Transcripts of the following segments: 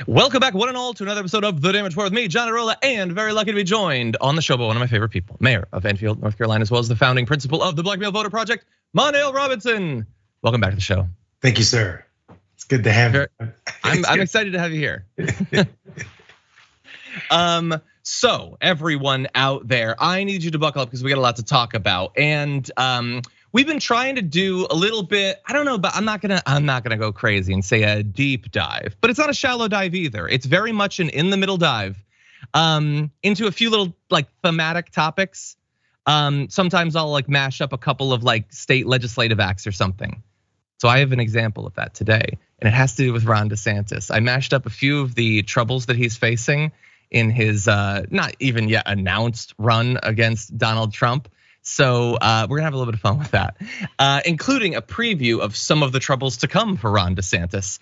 Welcome back, one and all, to another episode of The Damage Report with me, Iadarola, and very lucky to be joined on the show by one of my favorite people, Mayor of Enfield, North Carolina, as well as the founding principal of the Black Male Voter Project, Mondale Robinson. Welcome back to the show. Thank you, sir. It's good to have you. I'm excited to have you here. So everyone out there, I need you to buckle up because we got a lot to talk about, and we've been trying to do a little bit, I don't know, but I'm not gonna go crazy and say a deep dive, but it's not a shallow dive either. It's very much an in the middle dive into a few little like thematic topics. Sometimes I'll like mash up a couple of like state legislative acts or something. So I have an example of that today, and it has to do with Ron DeSantis. I mashed up a few of the troubles that he's facing in his not even yet announced run against Donald Trump. So we're gonna have a little bit of fun with that, including a preview of some of the troubles to come for Ron DeSantis.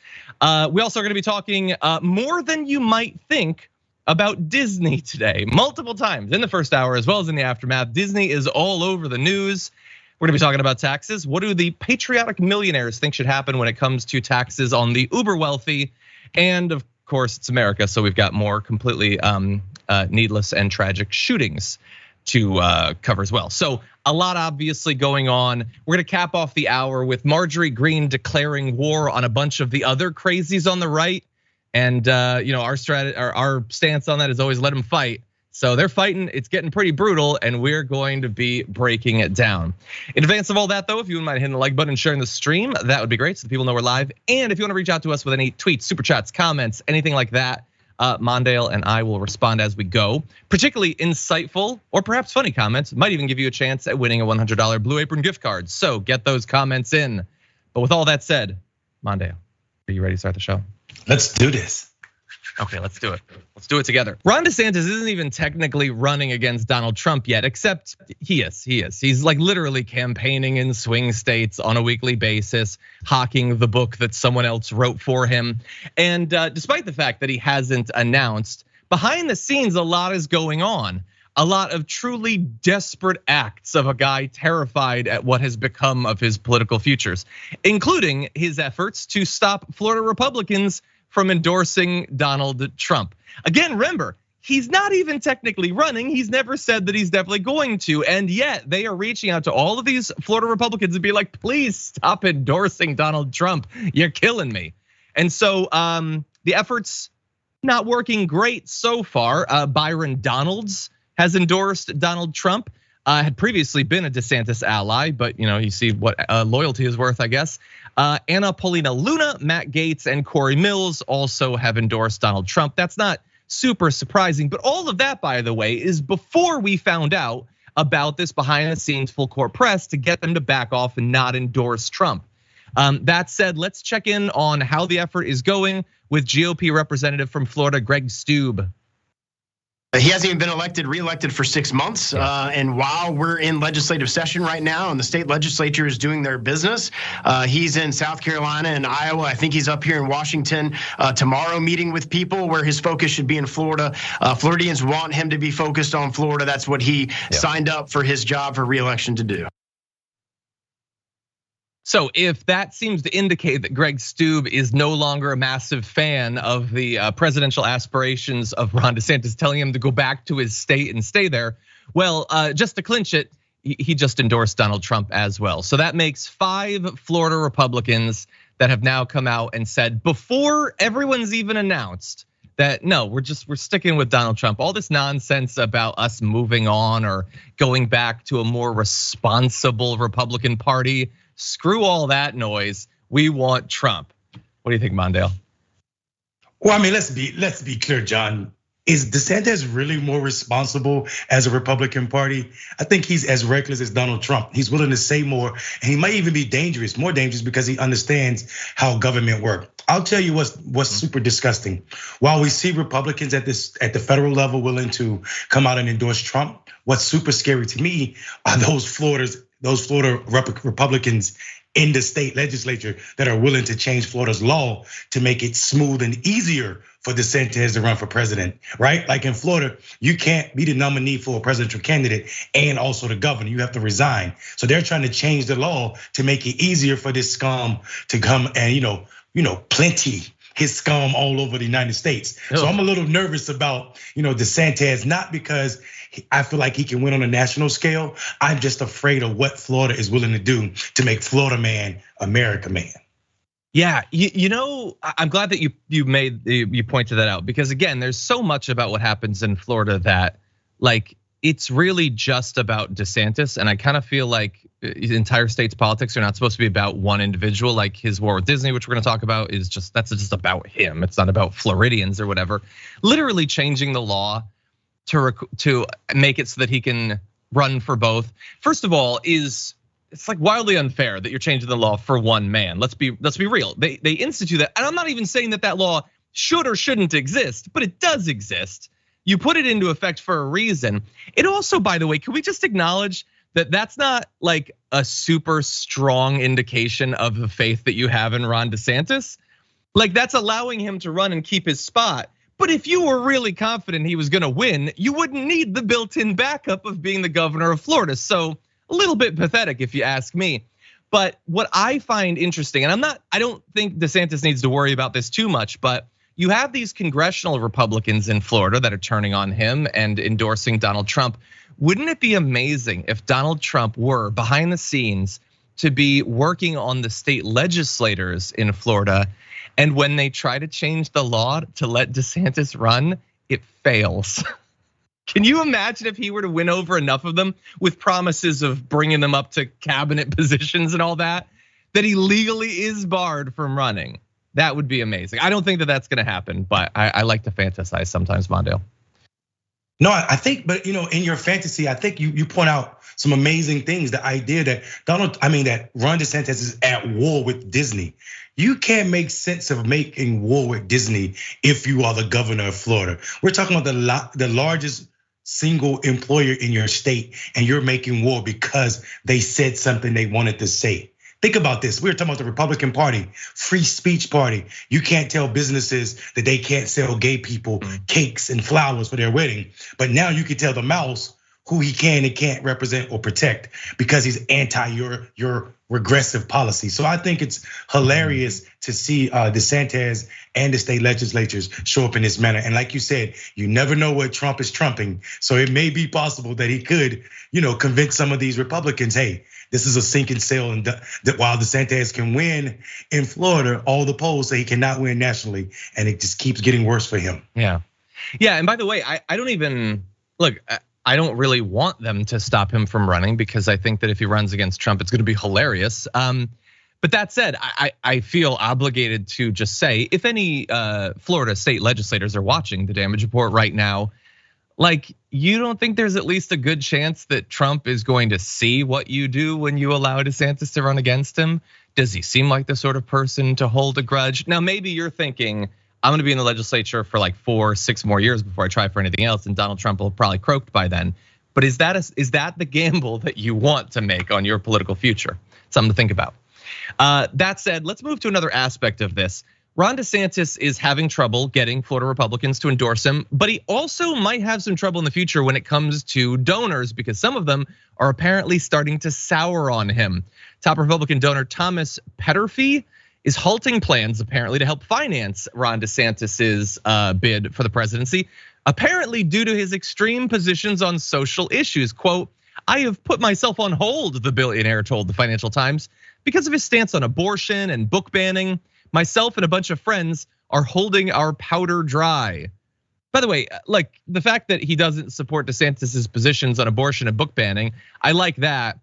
We also are gonna be talking more than you might think about Disney today, multiple times in the first hour as well as in the aftermath. Disney is all over the news. We're gonna be talking about taxes. What do the patriotic millionaires think should happen when it comes to taxes on the uber wealthy? And of course, it's America, so we've got more completely needless and tragic shootings to cover as well. So a lot obviously going on. We're gonna cap off the hour with Marjorie Greene declaring war on a bunch of the other crazies on the right. And our stance on that is always let them fight. So they're fighting, it's getting pretty brutal, and we're going to be breaking it down. In advance of all that though, if you wouldn't mind hitting the like button and sharing the stream, that would be great so the people know we're live. And if you wanna reach out to us with any tweets, super chats, comments, anything like that, Mondale and I will respond as we go. Particularly insightful or perhaps funny comments might even give you a chance at winning a $100 Blue Apron gift card. So get those comments in. But with all that said, Mondale, are you ready to start the show? Let's do this. Okay, let's do it. Let's do it together. Ron DeSantis isn't even technically running against Donald Trump yet, except he is. He's like literally campaigning in swing states on a weekly basis, hawking the book that someone else wrote for him. And despite the fact that he hasn't announced, behind the scenes, a lot is going on. A lot of truly desperate acts of a guy terrified at what has become of his political futures, including his efforts to stop Florida Republicans from endorsing Donald Trump. Again, remember, he's not even technically running. He's never said that he's definitely going to, and yet they are reaching out to all of these Florida Republicans and be like, please stop endorsing Donald Trump. You're killing me. And so the efforts not working great so far. Byron Donalds has endorsed Donald Trump. Had previously been a DeSantis ally, but you see what loyalty is worth, I guess. Anna Paulina Luna, Matt Gaetz, and Corey Mills also have endorsed Donald Trump. That's not super surprising, but all of that, by the way, is before we found out about this behind the scenes full court press to get them to back off and not endorse Trump. That said, let's check in on how the effort is going with GOP representative from Florida, Greg Steube. He hasn't even been re-elected for 6 months. And while we're in legislative session right now and the state legislature is doing their business, he's in South Carolina and Iowa. I think he's up here in Washington tomorrow meeting with people where his focus should be in Florida. Floridians want him to be focused on Florida. That's what he signed up for his job for re-election to do. So if that seems to indicate that Greg Steube is no longer a massive fan of the presidential aspirations of Ron DeSantis, telling him to go back to his state and stay there, well, just to clinch it, he just endorsed Donald Trump as well. So that makes 5 Florida Republicans that have now come out and said, before everyone's even announced that no, we're sticking with Donald Trump. All this nonsense about us moving on or going back to a more responsible Republican Party. Screw all that noise. We want Trump. What do you think, Mondale? Well, I mean, let's be clear, John. Is DeSantis really more responsible as a Republican Party? I think he's as reckless as Donald Trump. He's willing to say more, and he might even be more dangerous because he understands how government works. I'll tell you what's super disgusting. While we see Republicans at the federal level willing to come out and endorse Trump, what's super scary to me are those Florida Republicans in the state legislature that are willing to change Florida's law to make it smooth and easier for DeSantis to run for president, right? Like in Florida, you can't be the nominee for a presidential candidate and also the governor. You have to resign. So they're trying to change the law to make it easier for this scum to come and plenty his scum all over the United States. So I'm a little nervous about, DeSantis, not because I feel like he can win on a national scale. I'm just afraid of what Florida is willing to do to make Florida man America man. Yeah, I'm glad that you pointed that out, because again, there's so much about what happens in Florida that like it's really just about DeSantis, and I kind of feel like the entire state's politics are not supposed to be about one individual. Like his war with Disney, which we're going to talk about, that's just about him. It's not about Floridians or whatever. Literally changing the law to make it so that he can run for both. First of all, it's like wildly unfair that you're changing the law for one man. Let's be real. They institute that, and I'm not even saying that law should or shouldn't exist, but it does exist. You put it into effect for a reason. It also, by the way, can we just acknowledge that that's not like a super strong indication of the faith that you have in Ron DeSantis? Like that's allowing him to run and keep his spot. But if you were really confident he was going to win, you wouldn't need the built-in backup of being the governor of Florida. So a little bit pathetic if you ask me. But what I find interesting, and I don't think DeSantis needs to worry about this too much, but you have these congressional Republicans in Florida that are turning on him and endorsing Donald Trump. Wouldn't it be amazing if Donald Trump were behind the scenes to be working on the state legislators in Florida, and when they try to change the law to let DeSantis run, it fails? Can you imagine if he were to win over enough of them with promises of bringing them up to cabinet positions and all that, that he legally is barred from running? That would be amazing. I don't think that that's going to happen, but I like to fantasize sometimes, Mondale. No, I think, but in your fantasy, I think you point out some amazing things. The idea that that Ron DeSantis is at war with Disney. You can't make sense of making war with Disney if you are the governor of Florida. We're talking about the largest single employer in your state, and you're making war because they said something they wanted to say. Think about this. We're talking about the Republican Party, free speech party. You can't tell businesses that they can't sell gay people cakes and flowers for their wedding. But now you can tell the mouse who he can and can't represent or protect because he's anti your regressive policy. So I think it's hilarious to see DeSantis and the state legislatures show up in this manner. And like you said, you never know what Trump is trumping. So it may be possible that he could, convince some of these Republicans, hey, this is a sinking sail, and that while DeSantis can win in Florida, all the polls say he cannot win nationally, and it just keeps getting worse for him. Yeah, and by the way, I don't even look. I don't really want them to stop him from running because I think that if he runs against Trump, it's going to be hilarious. But that said, I feel obligated to just say, if any Florida state legislators are watching the Damage Report right now, like, you don't think there's at least a good chance that Trump is going to see what you do when you allow DeSantis to run against him? Does he seem like the sort of person to hold a grudge? Now, maybe you're thinking, I'm gonna be in the legislature for like 4-6 more years before I try for anything else, and Donald Trump will have probably croaked by then. But is that the gamble that you want to make on your political future? Something to think about. That said, let's move to another aspect of this. Ron DeSantis is having trouble getting Florida Republicans to endorse him, but he also might have some trouble in the future when it comes to donors, because some of them are apparently starting to sour on him. Top Republican donor Thomas Petterfy is halting plans apparently to help finance Ron DeSantis's bid for the presidency, apparently due to his extreme positions on social issues. Quote, "I have put myself on hold," the billionaire told the Financial Times, "because of his stance on abortion and book banning. Myself and a bunch of friends are holding our powder dry." By the way, like the fact that he doesn't support DeSantis's positions on abortion and book banning, I like that.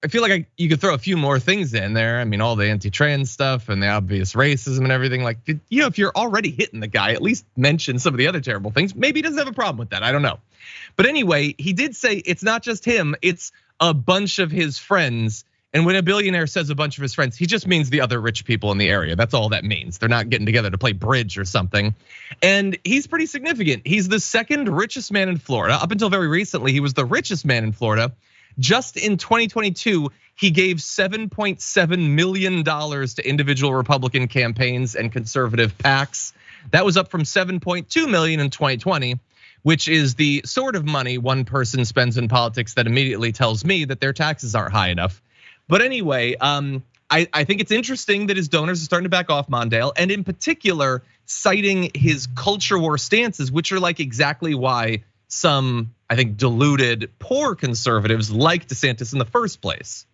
I feel like you could throw a few more things in there. I mean, all the anti-trans stuff and the obvious racism and everything. Like, if you're already hitting the guy, at least mention some of the other terrible things. Maybe he doesn't have a problem with that. I don't know. But anyway, he did say it's not just him, it's a bunch of his friends. And when a billionaire says a bunch of his friends, he just means the other rich people in the area. That's all that means. They're not getting together to play bridge or something. And he's pretty significant. He's the second richest man in Florida. Up until very recently, he was the richest man in Florida. Just in 2022, he gave $7.7 million to individual Republican campaigns and conservative PACs. That was up from $7.2 million in 2020, which is the sort of money one person spends in politics that immediately tells me that their taxes aren't high enough. But anyway, I think it's interesting that his donors are starting to back off Mondale, and in particular, citing his culture war stances, which are like exactly why some, I think, deluded, poor conservatives like DeSantis in the first place.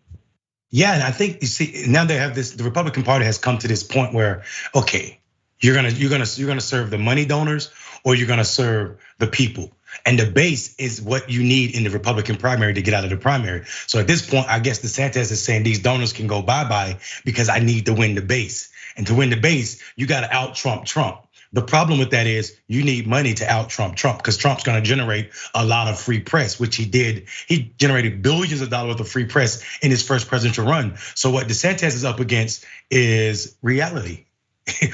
Yeah, and I think you see now they have this. The Republican Party has come to this point where, okay, you're gonna serve the money donors or you're gonna serve the people. And the base is what you need in the Republican primary to get out of the primary. So at this point, I guess DeSantis is saying these donors can go bye-bye because I need to win the base. And to win the base, you got to out-Trump Trump. The problem with that is you need money to out-Trump Trump because Trump's going to generate a lot of free press, which he did. He generated billions of dollars worth of free press in his first presidential run. So what DeSantis is up against is reality.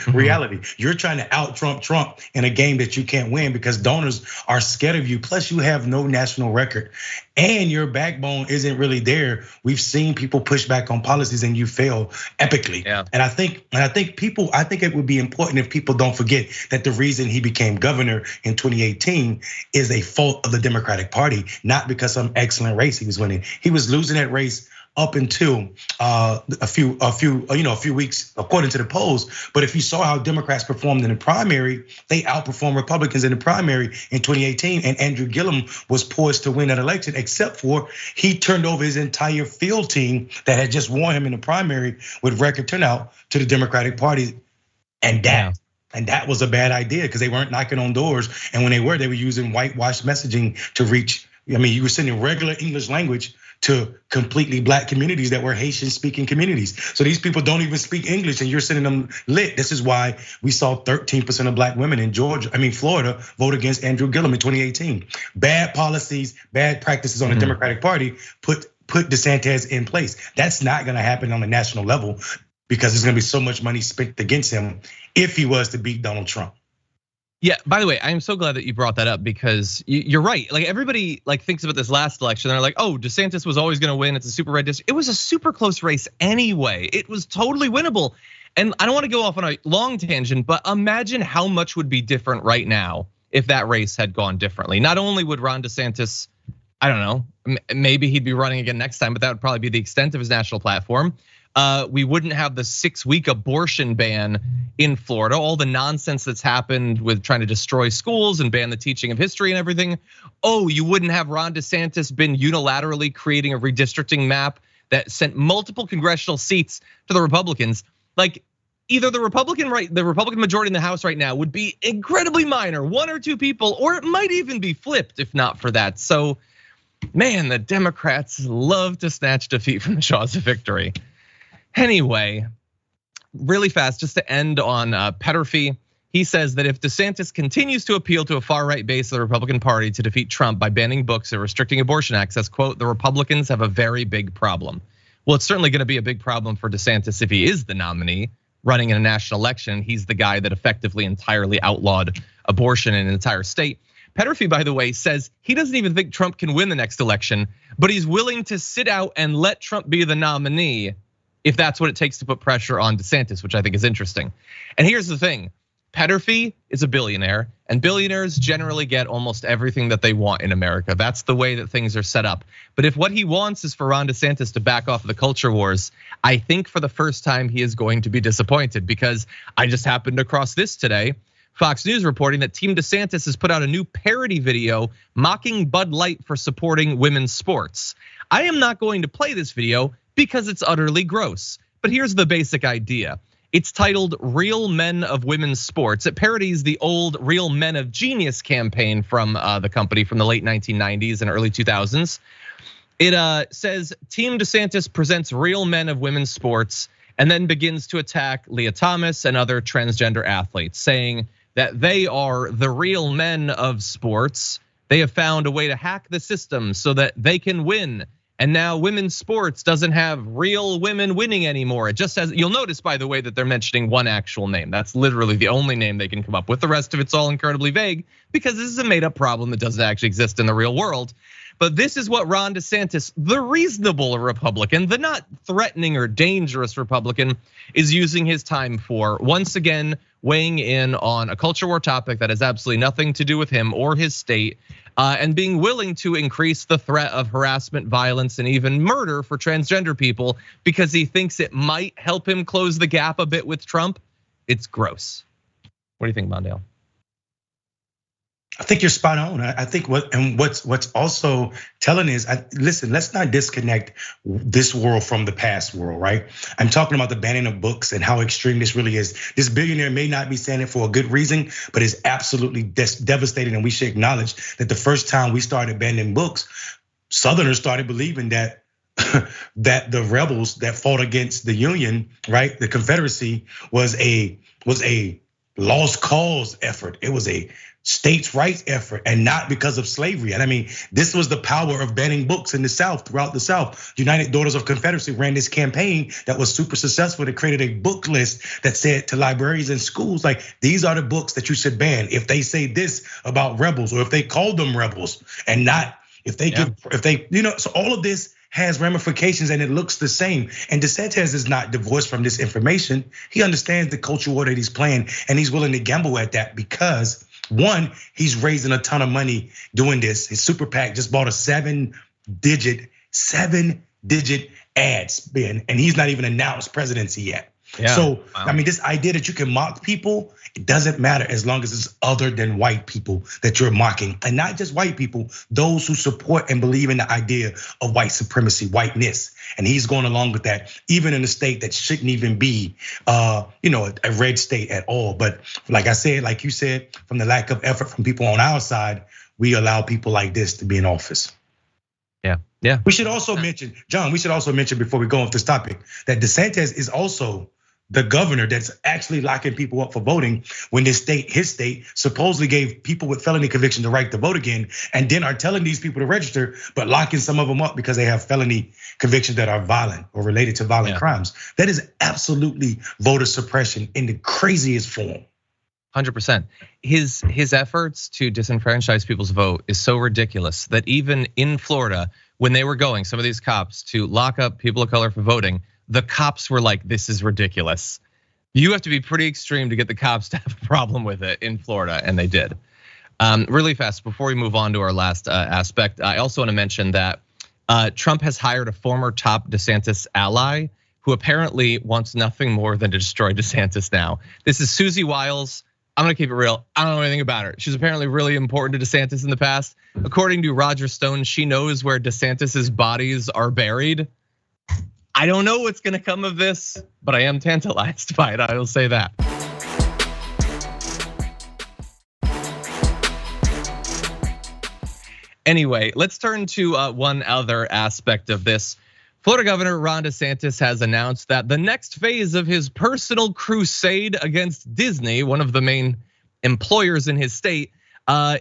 Reality. You're trying to out Trump in a game that you can't win because donors are scared of you. Plus, you have no national record, and your backbone isn't really there. We've seen people push back on policies, and you fail epically. Yeah. And I think it would be important if people don't forget that the reason he became governor in 2018 is a fault of the Democratic Party, not because some excellent race he was winning. He was losing that race up until a few weeks, according to the polls. But if you saw how Democrats performed in the primary, they outperformed Republicans in the primary in 2018. And Andrew Gillum was poised to win that election, except for he turned over his entire field team that had just won him in the primary with record turnout to the Democratic Party, and that was a bad idea because they weren't knocking on doors, and when they were using whitewashed messaging to reach. I mean, you were sending regular English language to completely black communities that were Haitian-speaking communities. So these people don't even speak English, and you're sending them lit. This is why we saw 13% of black women in Florida vote against Andrew Gillum in 2018. Bad policies, bad practices on the Democratic Party put DeSantis in place. That's not gonna happen on a national level because there's gonna be so much money spent against him if he was to beat Donald Trump. Yeah, by the way, I am so glad that you brought that up because you're right. Like everybody thinks about this last election. They're like, oh, DeSantis was always gonna win. It's a super red district. It was a super close race anyway. It was totally winnable. And I don't wanna go off on a long tangent, but imagine how much would be different right now if that race had gone differently. Not only would Ron DeSantis, I don't know, maybe he'd be running again next time, but that would probably be the extent of his national platform. We wouldn't have the 6-week abortion ban in Florida, all the nonsense that's happened with trying to destroy schools and ban the teaching of history and everything. Oh, you wouldn't have Ron DeSantis been unilaterally creating a redistricting map that sent multiple congressional seats to the Republicans. Like either the Republican majority in the House right now would be incredibly minor, 1 or 2 people, or it might even be flipped if not for that. So, man, the Democrats love to snatch defeat from the jaws of victory. Anyway, really fast, just to end on Petterfee, he says that if DeSantis continues to appeal to a far-right base of the Republican Party to defeat Trump by banning books or restricting abortion access, quote, the Republicans have a very big problem. Well, it's certainly gonna be a big problem for DeSantis if he is the nominee running in a national election. He's the guy that effectively entirely outlawed abortion in an entire state. Petterfee, by the way, says he doesn't even think Trump can win the next election, but he's willing to sit out and let Trump be the nominee if that's what it takes to put pressure on DeSantis, which I think is interesting. And here's the thing, Petterfee is a billionaire, and billionaires generally get almost everything that they want in America. That's the way that things are set up. But if what he wants is for Ron DeSantis to back off of the culture wars, I think for the first time he is going to be disappointed because I just happened across this today. Fox News reporting that Team DeSantis has put out a new parody video mocking Bud Light for supporting women's sports. I am not going to play this video because it's utterly gross. But here's the basic idea. It's titled Real Men of Women's Sports. It parodies the old Real Men of Genius campaign from the company from the late 1990s and early 2000s. It says Team DeSantis presents Real Men of Women's Sports and then begins to attack Leah Thomas and other transgender athletes, saying that they are the real men of sports. They have found a way to hack the system so that they can win. And now women's sports doesn't have real women winning anymore. It just has, you'll notice by the way that they're mentioning one actual name. That's literally the only name they can come up with. The rest of it's all incredibly vague because this is a made up problem that doesn't actually exist in the real world. But this is what Ron DeSantis, the reasonable Republican, the not threatening or dangerous Republican, is using his time for. Once again, weighing in on a culture war topic that has absolutely nothing to do with him or his state, and being willing to increase the threat of harassment, violence, and even murder for transgender people because he thinks it might help him close the gap a bit with Trump. It's gross. What do you think, Mondale? I think you're spot on. I think what's also telling is, listen, let's not disconnect this world from the past world, right? I'm talking about the banning of books and how extreme this really is. This billionaire may not be saying it for a good reason, but it's absolutely devastating. And we should acknowledge that the first time we started banning books, Southerners started believing that that the rebels that fought against the Union, right, the Confederacy, was a lost cause effort. It was a states' rights effort, and not because of slavery. And I mean, this was the power of banning books in the South, throughout the South. United Daughters of Confederacy ran this campaign that was super successful. They created a book list that said to libraries and schools, like, these are the books that you should ban if they say this about rebels, or if they call them rebels, and not if they so all of this has ramifications and it looks the same. And DeSantis is not divorced from this information. He understands the culture war that he's playing, and he's willing to gamble at that because, one, he's raising a ton of money doing this. His super PAC just bought a seven-digit ad spend, and he's not even announced presidency yet. Yeah, so, wow. I mean, this idea that you can mock people, it doesn't matter as long as it's other than white people that you're mocking. And not just white people, those who support and believe in the idea of white supremacy, whiteness. And he's going along with that, even in a state that shouldn't even be, a red state at all. But like I said, like you said, from the lack of effort from people on our side, we allow people like this to be in office. Yeah. We should also mention, John, before we go off this topic, that DeSantis is also the governor that's actually locking people up for voting when his state supposedly gave people with felony conviction the right to vote again, and then are telling these people to register, but locking some of them up because they have felony convictions that are violent or related to violent crimes. That is absolutely voter suppression in the craziest form. 100%. His efforts to disenfranchise people's vote is so ridiculous that even in Florida, when they were going, some of these cops, to lock up people of color for voting, the cops were like, this is ridiculous. You have to be pretty extreme to get the cops to have a problem with it in Florida, and they did. Really fast, before we move on to our last aspect, I also want to mention that Trump has hired a former top DeSantis ally who apparently wants nothing more than to destroy DeSantis now. This is Susie Wiles. I'm gonna keep it real. I don't know anything about her. She's apparently really important to DeSantis in the past. According to Roger Stone, she knows where DeSantis's bodies are buried. I don't know what's gonna come of this, but I am tantalized by it, I will say that. Anyway, let's turn to one other aspect of this. Florida Governor Ron DeSantis has announced that the next phase of his personal crusade against Disney, one of the main employers in his state,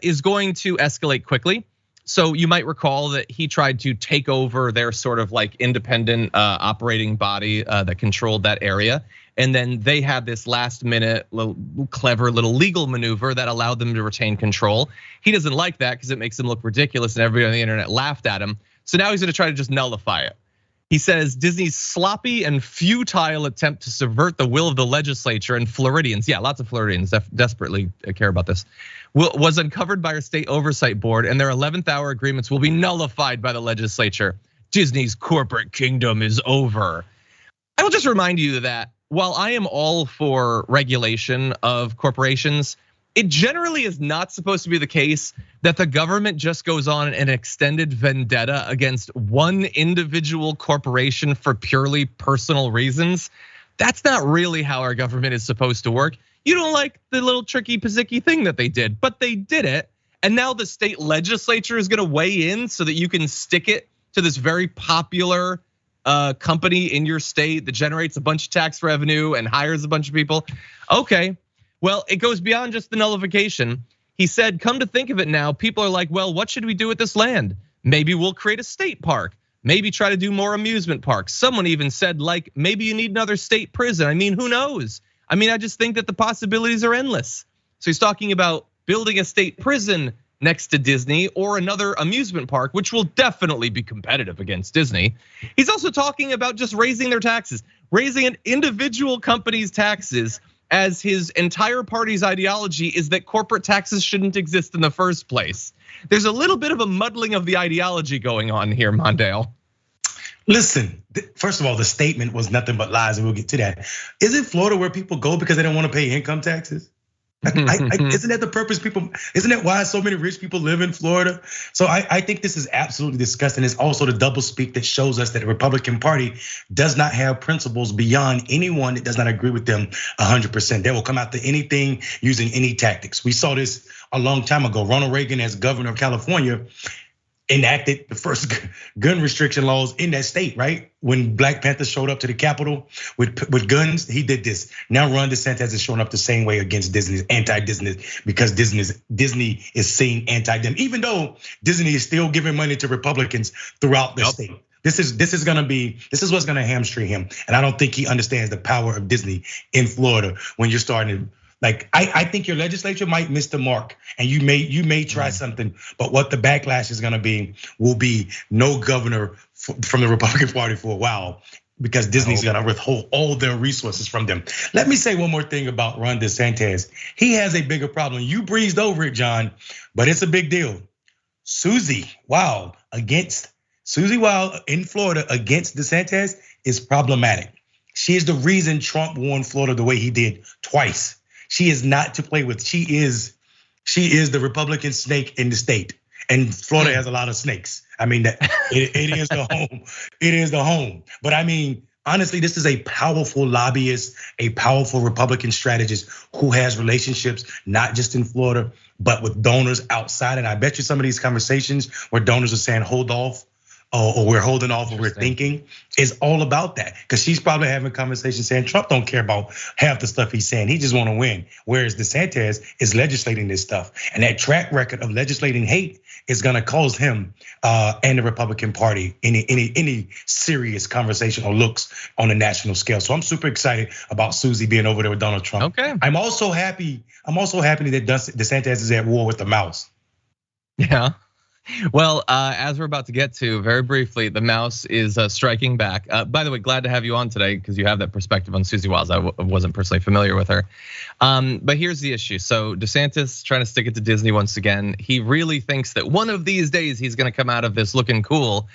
is going to escalate quickly. So you might recall that he tried to take over their sort of like independent operating body that controlled that area. And then they had this last minute clever little legal maneuver that allowed them to retain control. He doesn't like that because it makes him look ridiculous and everybody on the internet laughed at him. So now he's gonna try to just nullify it. He says Disney's sloppy and futile attempt to subvert the will of the legislature and Floridians, lots of Floridians desperately care about this, was uncovered by our state oversight board, and their 11th hour agreements will be nullified by the legislature. Disney's corporate kingdom is over. I will just remind you that while I am all for regulation of corporations, it generally is not supposed to be the case that the government just goes on an extended vendetta against one individual corporation for purely personal reasons. That's not really how our government is supposed to work. You don't like the little tricky pizzicky thing that they did, but they did it. And now the state legislature is gonna weigh in so that you can stick it to this very popular company in your state that generates a bunch of tax revenue and hires a bunch of people. Okay. Well, it goes beyond just the nullification. He said, come to think of it now, people are like, well, what should we do with this land? Maybe we'll create a state park. Maybe try to do more amusement parks. Someone even said, like, maybe you need another state prison. I mean, who knows? I mean, I just think that the possibilities are endless. So he's talking about building a state prison next to Disney or another amusement park, which will definitely be competitive against Disney. He's also talking about just raising their taxes, raising an individual company's taxes as his entire party's ideology is that corporate taxes shouldn't exist in the first place. There's a little bit of a muddling of the ideology going on here, Mondale. Listen, first of all, the statement was nothing but lies, and we'll get to that. Isn't Florida where people go because they don't want to pay income taxes? Isn't that the purpose? Isn't that why so many rich people live in Florida? So I think this is absolutely disgusting. It's also the doublespeak that shows us that the Republican Party does not have principles beyond anyone that does not agree with them 100%. They will come after anything using any tactics. We saw this a long time ago. Ronald Reagan, as governor of California, enacted the first gun restriction laws in that state, right? When Black Panthers showed up to the Capitol with guns, he did this. Now Ron DeSantis is showing up the same way against Disney, anti-Disney, because Disney is seen anti-them, even though Disney is still giving money to Republicans throughout the state. This is what's gonna hamstring him, and I don't think he understands the power of Disney in Florida when you're starting to. Like I think your legislature might miss the mark, and you may try something, but what the backlash is gonna be will be no governor from the Republican Party for a while, because Disney's gonna withhold all their resources from them. Let me say one more thing about Ron DeSantis. He has a bigger problem. You breezed over it, John, but it's a big deal. Susie Wild in Florida against DeSantis is problematic. She is the reason Trump won Florida the way he did twice. She is not to play with. She is the Republican snake in the state, and Florida has a lot of snakes. I mean, it is the home. It is the home. But I mean, honestly, this is a powerful lobbyist, a powerful Republican strategist who has relationships not just in Florida, but with donors outside. And I bet you some of these conversations where donors are saying, hold off, or we're holding off, or we're thinking, is all about that. Because she's probably having conversations saying Trump don't care about half the stuff he's saying. He just want to win. Whereas DeSantis is legislating this stuff. And that track record of legislating hate is gonna cause him and the Republican Party any serious conversation or looks on a national scale. So I'm super excited about Susie being over there with Donald Trump. Okay. I'm also happy that DeSantis is at war with the mouse. Yeah. Well, as we're about to get to very briefly, the mouse is striking back. By the way, glad to have you on today because you have that perspective on Susie Wiles. I wasn't personally familiar with her. But here's the issue. So DeSantis trying to stick it to Disney once again. He really thinks that one of these days he's gonna come out of this looking cool.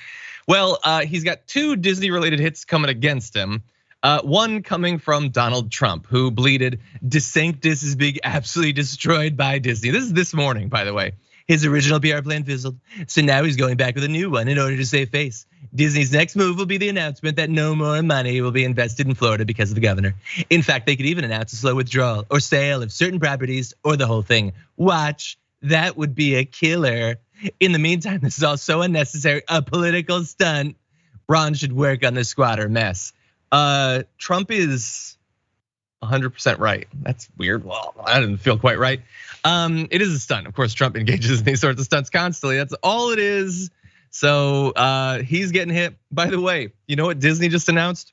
Well, he's got two Disney related hits coming against him. One coming from Donald Trump, who bleated, DeSantis is being absolutely destroyed by Disney. This is this morning, by the way. His original PR plan fizzled, so now he's going back with a new one in order to save face. Disney's next move will be the announcement that no more money will be invested in Florida because of the governor. In fact, they could even announce a slow withdrawal or sale of certain properties or the whole thing. Watch, that would be a killer. In the meantime, this is all so unnecessary, a political stunt. Ron should work on the squatter mess. Trump is 100% right. That's weird. Well, I didn't feel quite right. It is a stunt. Of course, Trump engages in these sorts of stunts constantly. That's all it is. So he's getting hit. By the way, you know what Disney just announced?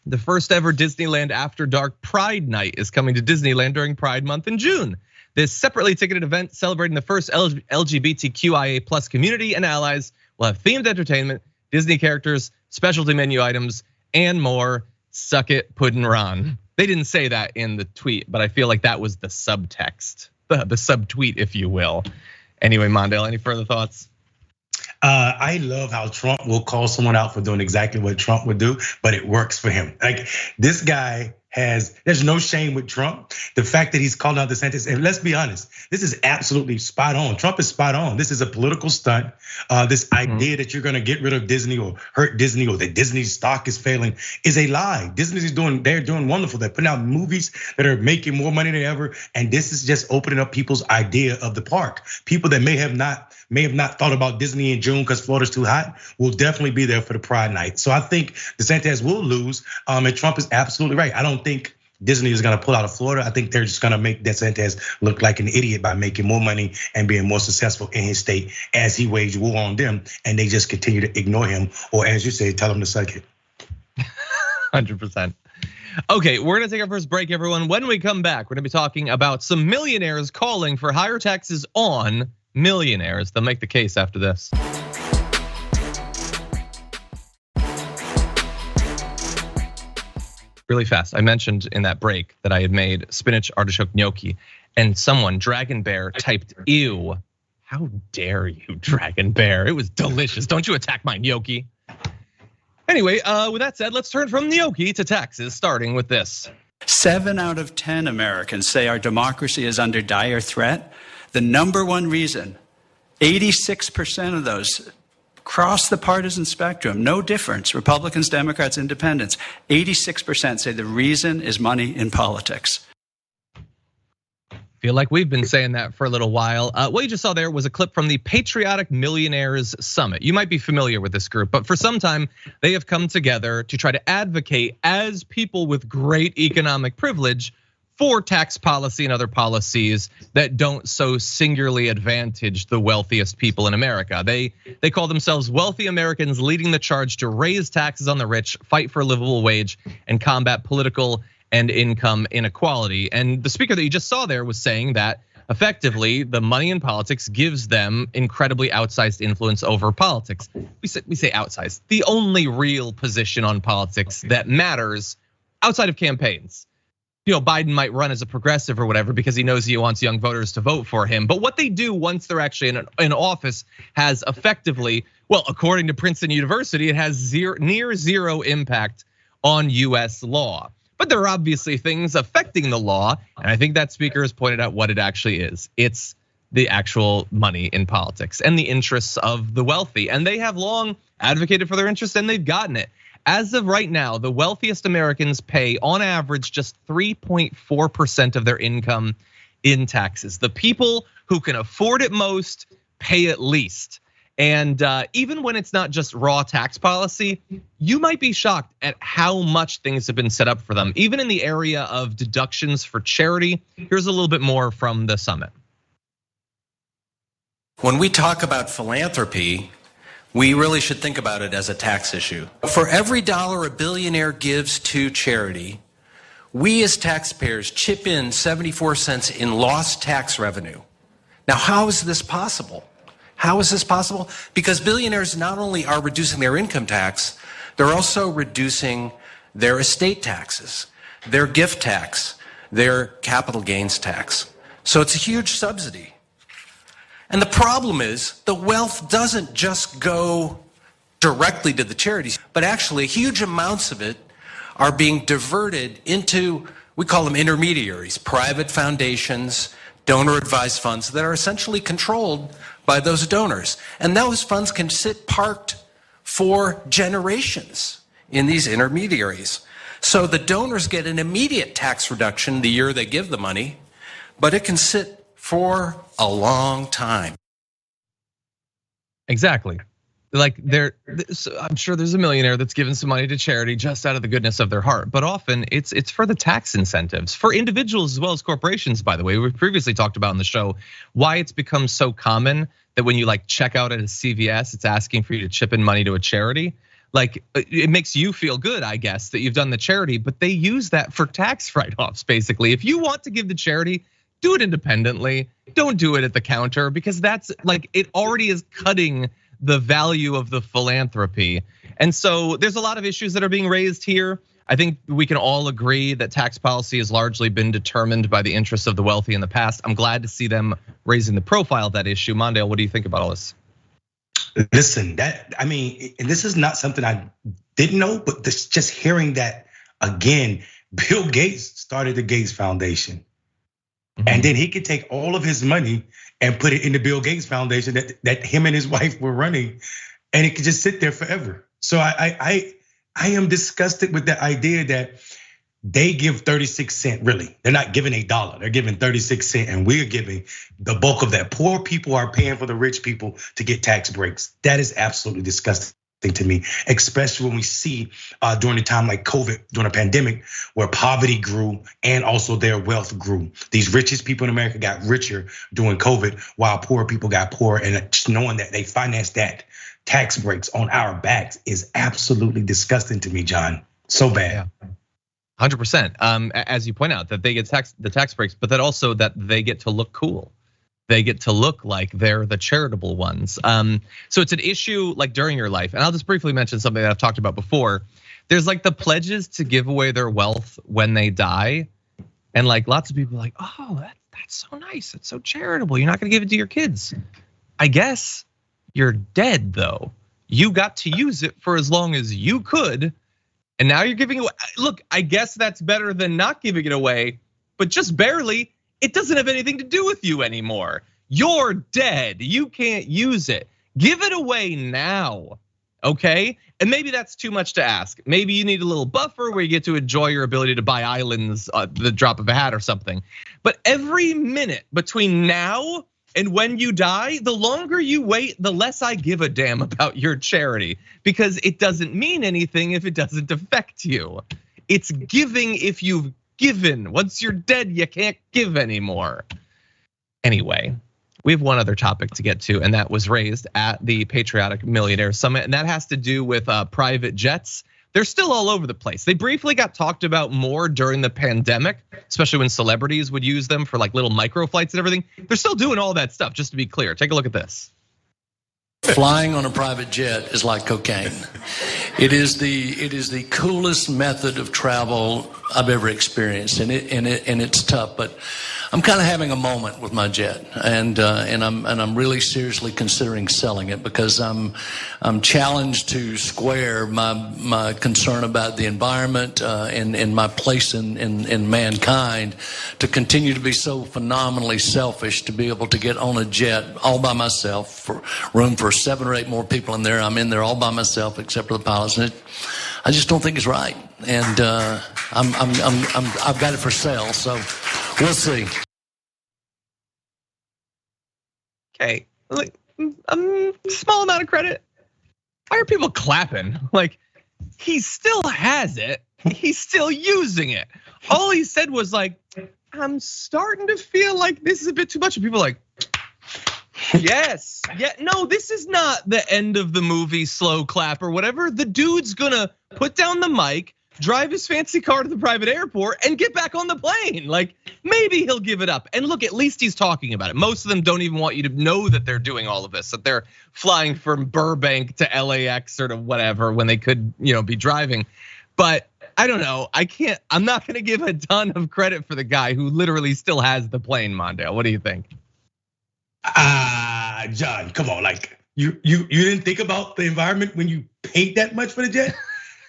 The first ever Disneyland After Dark Pride Night is coming to Disneyland during Pride Month in June. This separately ticketed event celebrating the first LGBTQIA+ community and allies will have themed entertainment, Disney characters, specialty menu items, and more. Suck it, Puddin' Ron. They didn't say that in the tweet, but I feel like that was the subtext, the subtweet, if you will. Anyway, Mondale, any further thoughts? I love how Trump will call someone out for doing exactly what Trump would do, but it works for him. Like this guy there's no shame with Trump. The fact that he's calling out DeSantis, and let's be honest, this is absolutely spot on. Trump is spot on. This is a political stunt. This idea that you're gonna get rid of Disney or hurt Disney or that Disney's stock is failing is a lie. They're doing wonderful. They're putting out movies that are making more money than ever. And this is just opening up people's idea of the park. People that may have not thought about Disney in June because Florida's too hot will definitely be there for the Pride Night. So I think DeSantis will lose, and Trump is absolutely right. I don't think Disney is gonna pull out of Florida. I think they're just gonna make DeSantis look like an idiot by making more money and being more successful in his state as he waged war on them, and they just continue to ignore him, or as you say, tell him to suck it. 100%. Okay, we're gonna take our first break, everyone. When we come back, we're gonna be talking about some millionaires calling for higher taxes on millionaires. They'll make the case after this. really fast. I mentioned in that break that I had made spinach artichoke gnocchi, and someone, Dragon Bear, typed, "Ew, how dare you, Dragon Bear? It was delicious. Don't you attack my gnocchi." Anyway, with that said, let's turn from gnocchi to taxes, starting with this. 7 out of 10 Americans say our democracy is under dire threat. The number one reason, 86% of those across the partisan spectrum, no difference, Republicans, Democrats, Independents, 86% say the reason is money in politics. Feel like we've been saying that for a little while. What you just saw there was a clip from the Patriotic Millionaires Summit. You might be familiar with this group, but for some time they have come together to try to advocate as people with great economic privilege for tax policy and other policies that don't so singularly advantage the wealthiest people in America. They call themselves Wealthy Americans Leading the Charge to Raise Taxes on the Rich, Fight for a Livable Wage, and Combat Political and Income Inequality. And the speaker that you just saw there was saying that effectively the money in politics gives them incredibly outsized influence over politics. We say outsized. The only real position on politics that matters outside of campaigns. Biden might run as a progressive or whatever because he knows he wants young voters to vote for him. But what they do once they're actually in office has effectively, well, according to Princeton University, it has near zero impact on US law. But there are obviously things affecting the law, and I think that speaker has pointed out what it actually is. It's the actual money in politics and the interests of the wealthy. And they have long advocated for their interests, and they've gotten it. As of right now, the wealthiest Americans pay on average just 3.4% of their income in taxes. The people who can afford it most pay it least. And even when it's not just raw tax policy, you might be shocked at how much things have been set up for them. Even in the area of deductions for charity, here's a little bit more from the summit. When we talk about philanthropy, we really should think about it as a tax issue. For every dollar a billionaire gives to charity, we as taxpayers chip in 74 cents in lost tax revenue. Now, how is this possible? How is this possible? Because billionaires not only are reducing their income tax, they're also reducing their estate taxes, their gift tax, their capital gains tax. So it's a huge subsidy. And the problem is the wealth doesn't just go directly to the charities, but actually huge amounts of it are being diverted into, we call them intermediaries, private foundations, donor advised funds that are essentially controlled by those donors. And those funds can sit parked for generations in these intermediaries. So the donors get an immediate tax reduction the year they give the money, but it can sit for a long time. Exactly. Like I'm sure there's a millionaire that's given some money to charity just out of the goodness of their heart, but often it's for the tax incentives for individuals as well as corporations. By the way, we've previously talked about on the show why it's become so common that when you check out at a CVS, it's asking for you to chip in money to a charity. Like it makes you feel good, I guess, that you've done the charity, but they use that for tax write-offs. Basically, if you want to give the charity, do it independently. Don't do it at the counter because that's it already is cutting the value of the philanthropy. And so there's a lot of issues that are being raised here. I think we can all agree that tax policy has largely been determined by the interests of the wealthy in the past. I'm glad to see them raising the profile of that issue. Mondale, what do you think about all this? Listen, and this is not something I didn't know, but just hearing that again, Bill Gates started the Gates Foundation. And then he could take all of his money and put it in the Bill Gates Foundation that him and his wife were running, and it could just sit there forever. So I am disgusted with the idea that they give 36 cents, really. They're not giving $1, they're giving 36 cents, and we're giving the bulk of that. Poor people are paying for the rich people to get tax breaks. That is absolutely disgusting to me, especially when we see during a time like COVID, during a pandemic, where poverty grew and also their wealth grew. These richest people in America got richer during COVID, while poor people got poorer. And just knowing that they financed that tax breaks on our backs is absolutely disgusting to me, John. So bad. Yeah. 100%. As you point out, that they get the tax breaks, but that also that they get to look cool. They get to look like they're the charitable ones. So it's an issue during your life. And I'll just briefly mention something that I've talked about before. There's like the pledges to give away their wealth when they die. And like lots of people are like, oh, that's so nice. It's so charitable. You're not gonna give it to your kids. I guess you're dead though. You got to use it for as long as you could. And now you're giving it away. Look, I guess that's better than not giving it away, but just barely. It doesn't have anything to do with you anymore. You're dead. You can't use it. Give it away now, okay? And maybe that's too much to ask. Maybe you need a little buffer where you get to enjoy your ability to buy islands at the drop of a hat or something. But every minute between now and when you die, the longer you wait, the less I give a damn about your charity, because it doesn't mean anything if it doesn't affect you. It's giving if you've given. Once you're dead, you can't give anymore. Anyway, we have one other topic to get to, and that was raised at the Patriotic Millionaires Summit, and that has to do with private jets. They're still all over the place. They briefly got talked about more during the pandemic, especially when celebrities would use them for like little micro flights and everything. They're still doing all that stuff, just to be clear. Take a look at this. Flying on a private jet is like cocaine. It is the coolest method of travel I've ever experienced, and it's tough. But I'm kind of having a moment with my jet, and I'm really seriously considering selling it because I'm challenged to square my concern about the environment and my place in mankind, to continue to be so phenomenally selfish, to be able to get on a jet all by myself, for room for 7 or 8 more people in there. I'm in there all by myself except for the pilots, and I just don't think it's right. And I've got it for sale, so we'll see. Okay, like small amount of credit. Why are people clapping? Like, he still has it. He's still using it. All he said was like, I'm starting to feel like this is a bit too much. And people are like, yes, yeah, no, this is not the end of the movie, slow clap or whatever. The dude's gonna put down the mic, drive his fancy car to the private airport, and get back on the plane. Like, maybe he'll give it up. And look, at least he's talking about it. Most of them don't even want you to know that they're doing all of this, that they're flying from Burbank to LAX or to whatever when they could, be driving. But I don't know. I'm not gonna give a ton of credit for the guy who literally still has the plane, Mondale. What do you think? John, come on, like you didn't think about the environment when you paid that much for the jet?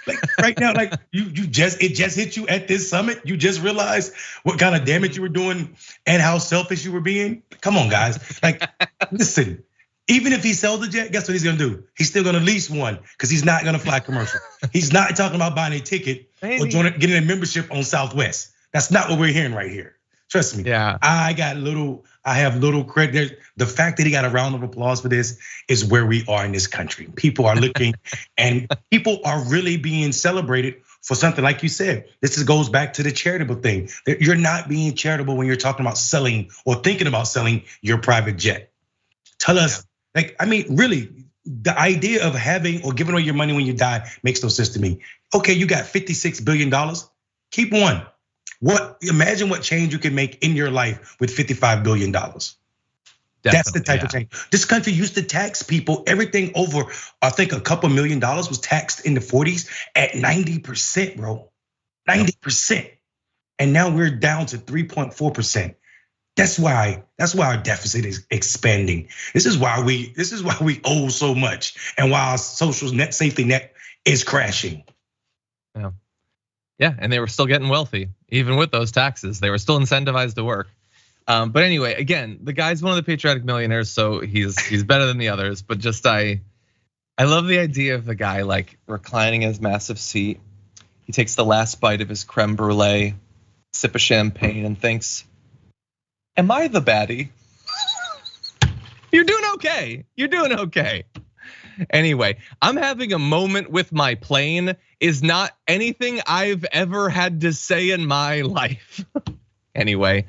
Like right now, like it just hit you at this summit. You just realized what kind of damage you were doing and how selfish you were being. Come on, guys. Like, listen, even if he sells the jet, guess what he's gonna do? He's still gonna lease one because he's not gonna fly commercial. He's not talking about buying a ticket or getting a membership on Southwest. That's not what we're hearing right here. Trust me. Yeah. I have little credit. The fact that he got a round of applause for this is where we are in this country. People are looking and people are really being celebrated for something like you said. This goes back to the charitable thing. You're not being charitable when you're talking about selling or thinking about selling your private jet. Tell us, really, the idea of having or giving away your money when you die makes no sense to me. Okay, you got $56 billion. Keep one. Imagine what change you can make in your life with $55 billion. That's the type of change. This country used to tax people, everything over, I think a couple $1 million was taxed in the 40s at 90%, bro. 90%. And now we're down to 3.4%. That's why our deficit is expanding. This is why we owe so much, and why our social safety net is crashing. Yeah, and they were still getting wealthy, even with those taxes. They were still incentivized to work. But anyway, again, the guy's one of the patriotic millionaires, so he's better than the others. But just I love the idea of the guy like reclining in his massive seat. He takes the last bite of his creme brulee, sip of champagne, and thinks, "Am I the baddie?" You're doing okay. You're doing okay. Anyway, I'm having a moment with my plane is not anything I've ever had to say in my life. Anyway,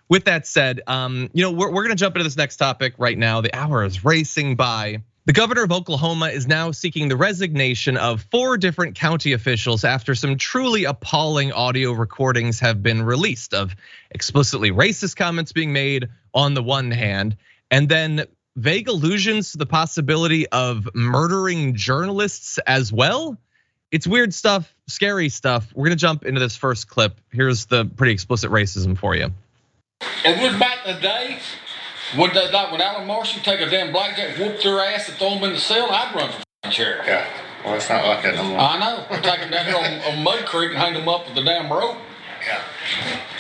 with that said, we're gonna jump into this next topic right now. The hour is racing by. The governor of Oklahoma is now seeking the resignation of 4 different county officials after some truly appalling audio recordings have been released of explicitly racist comments being made on the one hand, and then vague allusions to the possibility of murdering journalists as well. It's weird stuff, scary stuff. We're gonna jump into this first clip. Here's the pretty explicit racism for you. If it was back in the day, would they, like when Alan Marshall take a damn blackjack, whoop their ass and throw them in the cell, I'd run for sheriff. Yeah, well, it's not like that no more. I know. Take them down here on Mud Creek and hang them up with the damn rope. Yeah.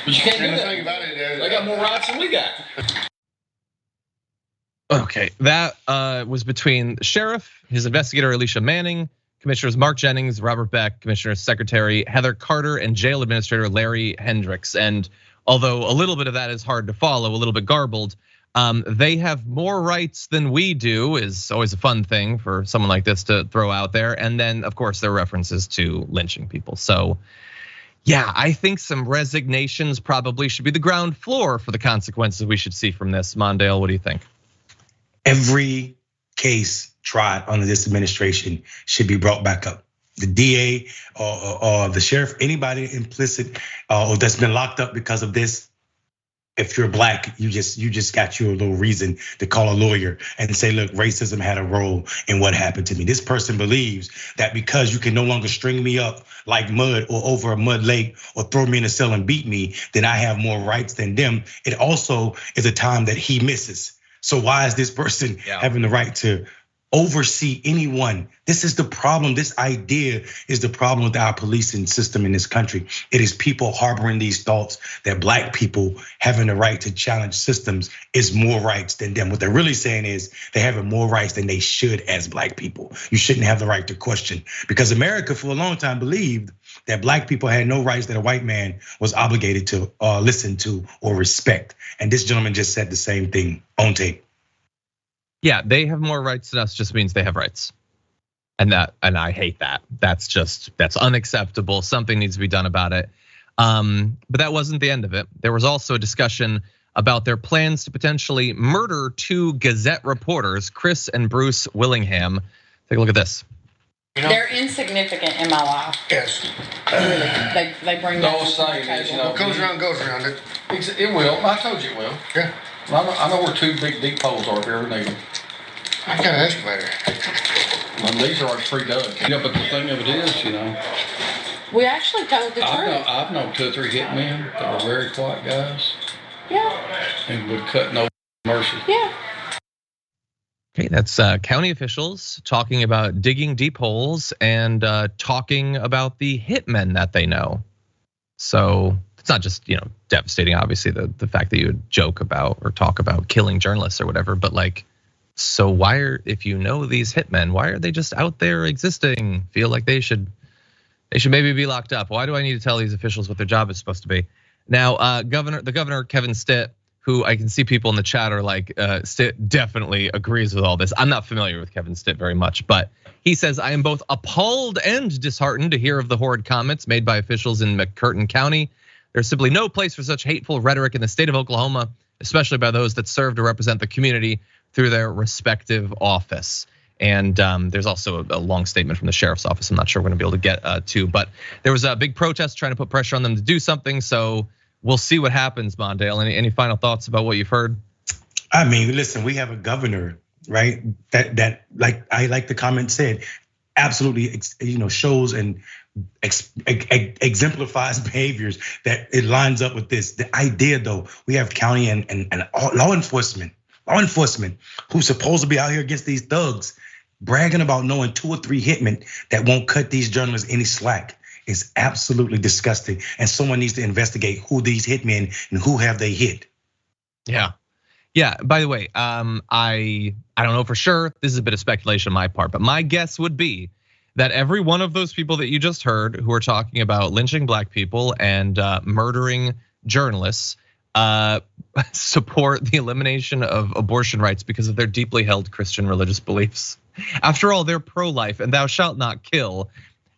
But you can't do And the that. thing about it is, They got more rights than we got. Okay, that was between Sheriff, his investigator Alicia Manning, Commissioners Mark Jennings, Robert Beck, Commissioner Secretary Heather Carter, and Jail Administrator Larry Hendricks. And although a little bit of that is hard to follow, a little bit garbled, they have more rights than we do is always a fun thing for someone like this to throw out there. And then, of course, there are references to lynching people. So, yeah, I think some resignations probably should be the ground floor for the consequences we should see from this. Mondale, what do you think? Every case tried under this administration should be brought back up. The DA or the sheriff, anybody implicit or that's been locked up because of this. If you're black, you just got you a little reason to call a lawyer and say, look, racism had a role in what happened to me. This person believes that because you can no longer string me up like mud or over a mud lake or throw me in a cell and beat me, then I have more rights than them. It also is a time that he misses. So why is this person having the right to oversee anyone? This is the problem. This idea is the problem with our policing system in this country. It is people harboring these thoughts that black people having the right to challenge systems is more rights than them. What they're really saying is they have more rights than they should as black people. You shouldn't have the right to question, because America for a long time believed that black people had no rights that a white man was obligated to listen to or respect. And this gentleman just said the same thing on tape. Yeah, they have more rights than us just means they have rights. And I hate that. That's unacceptable. Something needs to be done about it. But that wasn't the end of it. There was also a discussion about their plans to potentially murder 2 Gazette reporters, Chris and Bruce Willingham. Take a look at this. They're insignificant in my life. yes. Really, they bring that Don't to say the this, you table. know. What goes around goes around. It will. I told you it will. Yeah. I know where 2 big deep holes are if you ever need them. I got an excavator. And these are pre-dug. Yeah, but the thing of it is, you know, We actually told the truth. I've known 2 or 3 hitmen that were very quiet guys Yeah, and would cut no mercy. yeah. Okay, that's county officials talking about digging deep holes and talking about the hitmen that they know. So it's not just, devastating, obviously, the fact that you would joke about or talk about killing journalists or whatever, but like, so why if you know these hitmen, why are they just out there existing? Feel like they should maybe be locked up. Why do I need to tell these officials what their job is supposed to be? Now, the governor, Kevin Stitt, who I can see people in the chat are like, Stitt definitely agrees with all this. I'm not familiar with Kevin Stitt very much, but he says, I am both appalled and disheartened to hear of the horrid comments made by officials in McCurtain County. There's simply no place for such hateful rhetoric in the state of Oklahoma, especially by those that serve to represent the community through their respective office. And there's also a long statement from the sheriff's office. I'm not sure we're gonna be able to get to, but there was a big protest trying to put pressure on them to do something. So we'll see what happens, Mondale. Any final thoughts about what you've heard? I mean, listen, we have a governor, right? That like the comment said, absolutely, shows and exemplifies behaviors that it lines up with this. The idea, though, we have county and law enforcement who's supposed to be out here against these thugs, bragging about knowing 2 or 3 hitmen that won't cut these journalists any slack. Is absolutely disgusting, and someone needs to investigate who these hitmen and who have they hit. Yeah. By the way, I don't know for sure. This is a bit of speculation on my part, but my guess would be that every one of those people that you just heard who are talking about lynching black people and murdering journalists support the elimination of abortion rights because of their deeply held Christian religious beliefs. After all, they're pro-life and thou shalt not kill.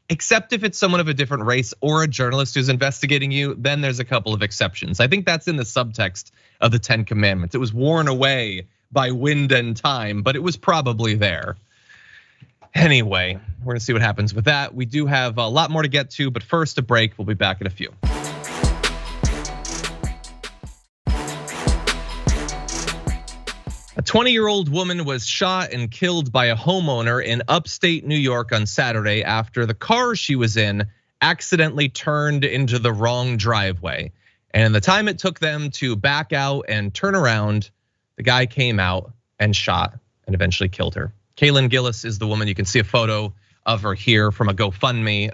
Except if it's someone of a different race or a journalist who's investigating you, then there's a couple of exceptions. I think that's in the subtext of the 10 Commandments. It was worn away by wind and time, but it was probably there. Anyway, we're gonna see what happens with that. We do have a lot more to get to, but first a break. We'll be back in a few. A 20-year-old woman was shot and killed by a homeowner in upstate New York on Saturday after the car she was in accidentally turned into the wrong driveway. And the time it took them to back out and turn around, the guy came out and shot and eventually killed her. Kaylin Gillis is the woman. You can see a photo of her here from a GoFundMe.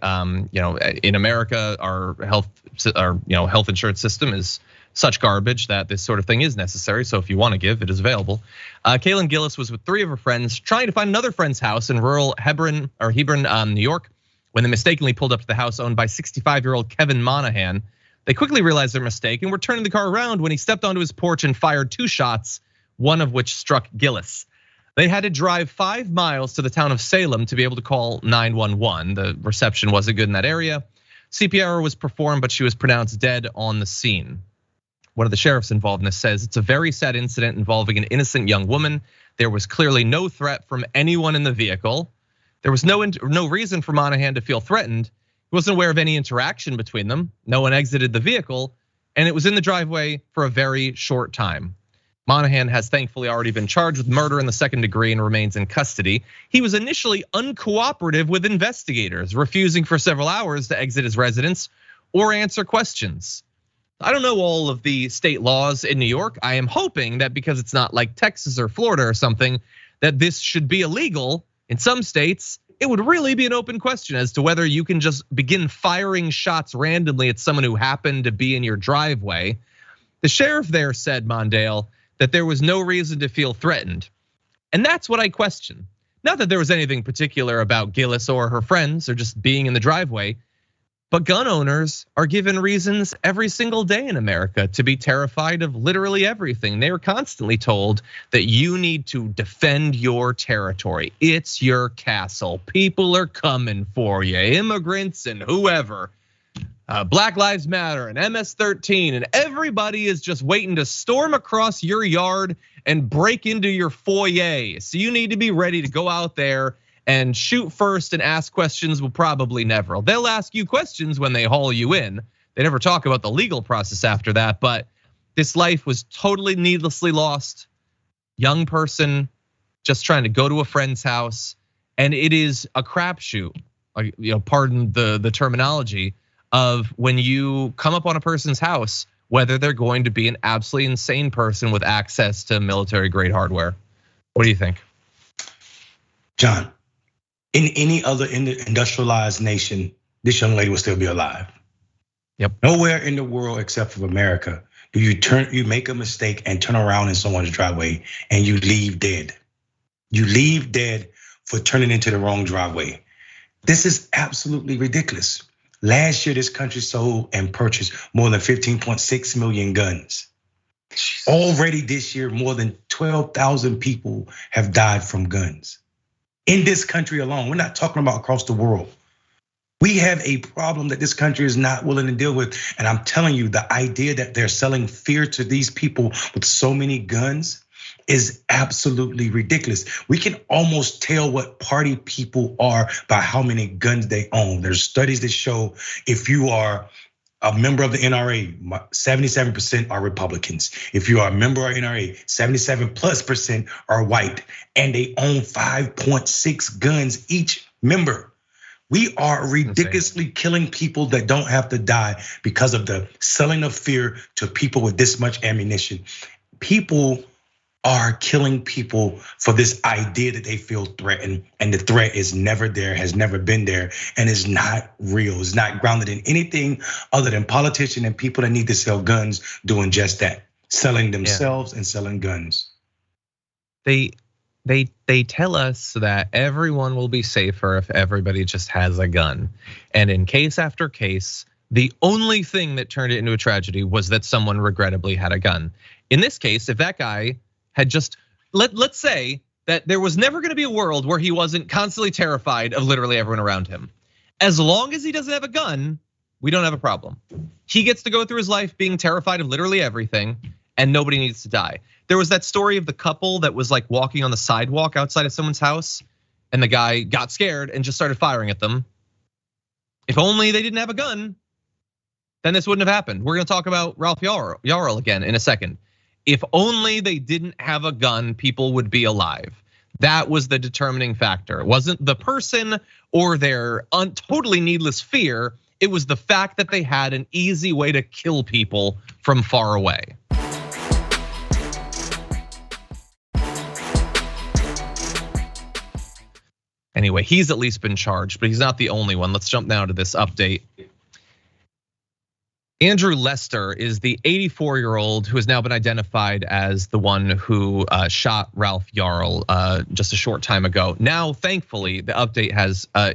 In America, our health insurance system is such garbage that this sort of thing is necessary. So if you want to give, it is available. Kaylin Gillis was with 3 of her friends trying to find another friend's house in rural Hebron, New York, when they mistakenly pulled up to the house owned by 65-year-old Kevin Monahan. They quickly realized their mistake and were turning the car around when he stepped onto his porch and fired 2 shots, one of which struck Gillis. They had to drive 5 miles to the town of Salem to be able to call 911. The reception wasn't good in that area. CPR was performed, but she was pronounced dead on the scene. One of the sheriffs involved in this says it's a very sad incident involving an innocent young woman. There was clearly no threat from anyone in the vehicle. There was no reason for Monahan to feel threatened. He wasn't aware of any interaction between them. No one exited the vehicle, and it was in the driveway for a very short time. Monahan has thankfully already been charged with murder in the 2nd degree and remains in custody. He was initially uncooperative with investigators, refusing for several hours to exit his residence or answer questions. I don't know all of the state laws in New York. I am hoping that because it's not like Texas or Florida or something, that this should be illegal. In some states, it would really be an open question as to whether you can just begin firing shots randomly at someone who happened to be in your driveway. The sheriff there said, Mondale, that there was no reason to feel threatened. And that's what I question. Not that there was anything particular about Gillis or her friends or just being in the driveway, but gun owners are given reasons every single day in America to be terrified of literally everything. They are constantly told that you need to defend your territory. It's your castle. People are coming for you, immigrants and whoever. Black Lives Matter and MS-13 and everybody is just waiting to storm across your yard and break into your foyer. So you need to be ready to go out there and shoot first and ask questions. Will probably never. They'll ask you questions when they haul you in. They never talk about the legal process after that, but this life was totally needlessly lost. Young person just trying to go to a friend's house, and it is a crapshoot. Pardon the terminology of when you come up on a person's house, whether they're going to be an absolutely insane person with access to military grade hardware. What do you think? John, in any other industrialized nation, this young lady will still be alive. Yep. Nowhere in the world except for America do you make a mistake and turn around in someone's driveway and you leave dead. You leave dead for turning into the wrong driveway. This is absolutely ridiculous. Last year, this country sold and purchased more than 15.6 million guns. Already this year, more than 12,000 people have died from guns. In this country alone, we're not talking about across the world. We have a problem that this country is not willing to deal with. And I'm telling you, the idea that they're selling fear to these people with so many guns is absolutely ridiculous. We can almost tell what party people are by how many guns they own. There's studies that show if you are a member of the NRA, 77% are Republicans. If you are a member of NRA, 77+% are white, and they own 5.6 guns each member. We are ridiculously killing people that don't have to die because of the selling of fear to people with this much ammunition. People are killing people for this idea that they feel threatened, and the threat is never there, has never been there, and is not real. It's not grounded in anything other than politicians and people that need to sell guns doing just that, selling themselves and selling guns. They tell us that everyone will be safer if everybody just has a gun. And in case after case, the only thing that turned it into a tragedy was that someone regrettably had a gun. In this case, if that guy had just, let's say that there was never gonna be a world where he wasn't constantly terrified of literally everyone around him. As long as he doesn't have a gun, we don't have a problem. He gets to go through his life being terrified of literally everything, and nobody needs to die. There was that story of the couple that was like walking on the sidewalk outside of someone's house, and the guy got scared and just started firing at them. If only they didn't have a gun, then this wouldn't have happened. We're gonna talk about Ralph Yarl again in a second. If only they didn't have a gun, people would be alive. That was the determining factor. It wasn't the person or their totally needless fear. It was the fact that they had an easy way to kill people from far away. Anyway, he's at least been charged, but he's not the only one. Let's jump now to this update. Andrew Lester is the 84-year-old who has now been identified as the one who shot Ralph Yarl just a short time ago. Now, thankfully, the update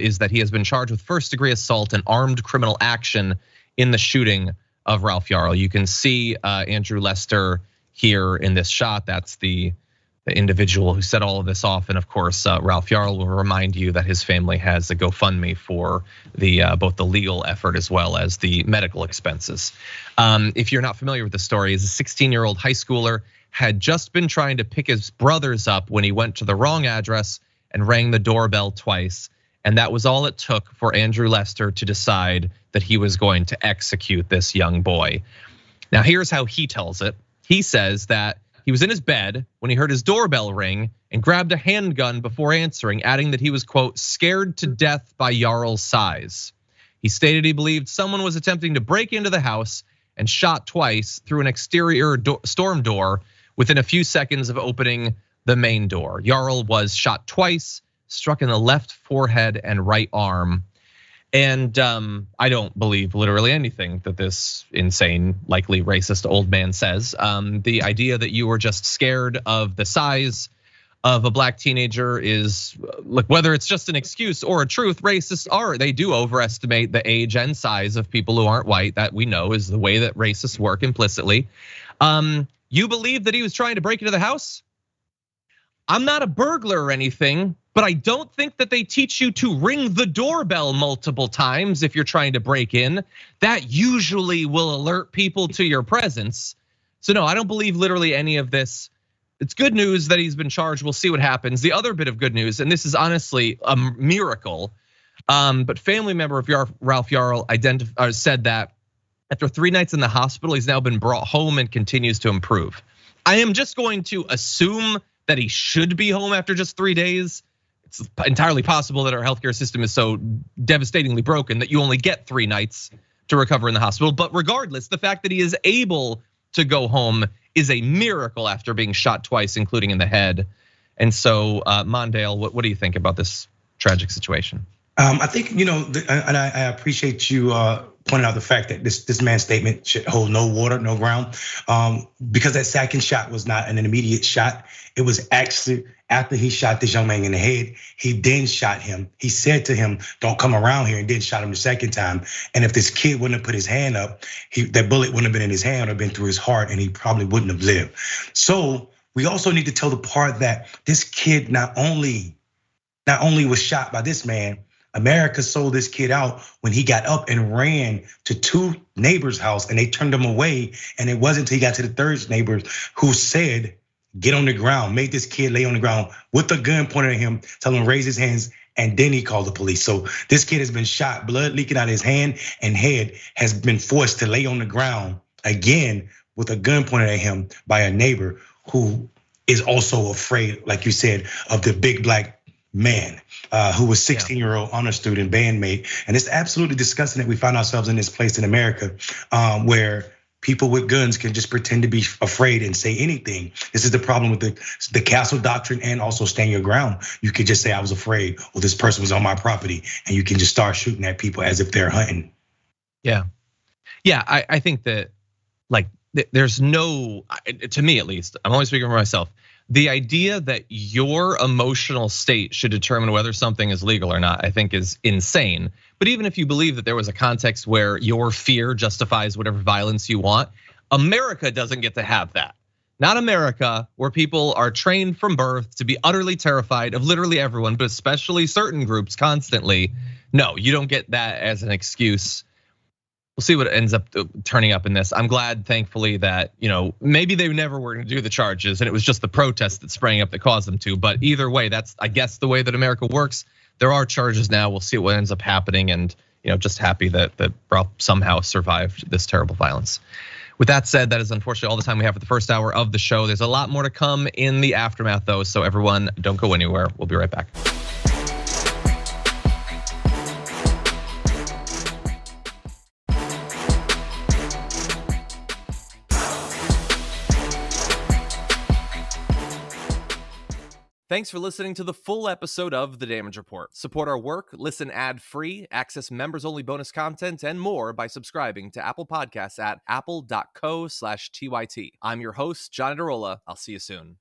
is that he has been charged with first-degree assault and armed criminal action in the shooting of Ralph Yarl. You can see Andrew Lester here in this shot. That's the individual who set all of this off, and of course, Ralph Yarl will remind you that his family has a GoFundMe for both the legal effort as well as the medical expenses. If you're not familiar with the story, as a 16-year-old high schooler had just been trying to pick his brothers up when he went to the wrong address and rang the doorbell twice, and that was all it took for Andrew Lester to decide that he was going to execute this young boy. Now, here's how he tells it. He says that he was in his bed when he heard his doorbell ring and grabbed a handgun before answering, adding that he was, quote, scared to death by Yarl's size. He stated he believed someone was attempting to break into the house and shot twice through an exterior storm door within a few seconds of opening the main door. Yarl was shot twice, struck in the left forehead and right arm. And I don't believe literally anything that this insane, likely racist old man says. The idea that you were just scared of the size of a black teenager is, like, whether it's just an excuse or a truth, racists they do overestimate the age and size of people who aren't white. That we know is the way that racists work implicitly. You believe that he was trying to break into the house? I'm not a burglar or anything, but I don't think that they teach you to ring the doorbell multiple times if you're trying to break in. That usually will alert people to your presence. So no, I don't believe literally any of this. It's good news that he's been charged. We'll see what happens. The other bit of good news, and this is honestly a miracle, but family member of Ralph Yarl said that after 3 nights in the hospital, he's now been brought home and continues to improve. I am just going to assume that he should be home after just 3 days. It's entirely possible that our healthcare system is so devastatingly broken that you only get 3 nights to recover in the hospital. But regardless, the fact that he is able to go home is a miracle after being shot twice, including in the head. And so, Mondale, what do you think about this tragic situation? I think, and I appreciate you pointing out the fact that this man's statement should hold no water, no ground, because that second shot was not an immediate shot. It was actually after he shot this young man in the head, he then shot him. He said to him, "Don't come around here," and then shot him the second time. And if this kid wouldn't have put his hand up, that bullet wouldn't have been in his hand, it would have been through his heart, and he probably wouldn't have lived. So we also need to tell the part that this kid not only was shot by this man, America sold this kid out when he got up and ran to 2 neighbors' house and they turned him away. And it wasn't until he got to the 3rd neighbor who said, "Get on the ground," made this kid lay on the ground with a gun pointed at him, telling him to raise his hands, and then he called the police. So this kid has been shot, blood leaking out of his hand and head, has been forced to lay on the ground again with a gun pointed at him by a neighbor who is also afraid, like you said, of the big black man who was 16-year-old honor student, bandmate. And it's absolutely disgusting that we find ourselves in this place in America where people with guns can just pretend to be afraid and say anything. This is the problem with the castle doctrine and also stand your ground. You could just say, "I was afraid," or "This person was on my property," and you can just start shooting at people as if they're hunting. Yeah, I think that, like, there's no, to me at least, I'm only speaking for myself, the idea that your emotional state should determine whether something is legal or not, I think is insane. But even if you believe that there was a context where your fear justifies whatever violence you want, America doesn't get to have that. Not America, where people are trained from birth to be utterly terrified of literally everyone, but especially certain groups constantly. No, you don't get that as an excuse. We'll see what ends up turning up in this. I'm glad, thankfully, that maybe they never were going to do the charges, and it was just the protests that sprang up that caused them to. But either way, that's, I guess, the way that America works. There are charges now. We'll see what ends up happening, and just happy that Ralph somehow survived this terrible violence. With that said, that is unfortunately all the time we have for the first hour of the show. There's a lot more to come in the aftermath though, so everyone don't go anywhere. We'll be right back. Thanks for listening to the full episode of The Damage Report. Support our work, listen ad-free, access members-only bonus content, and more by subscribing to Apple Podcasts at apple.co/TYT. I'm your host, John Iadarola. I'll see you soon.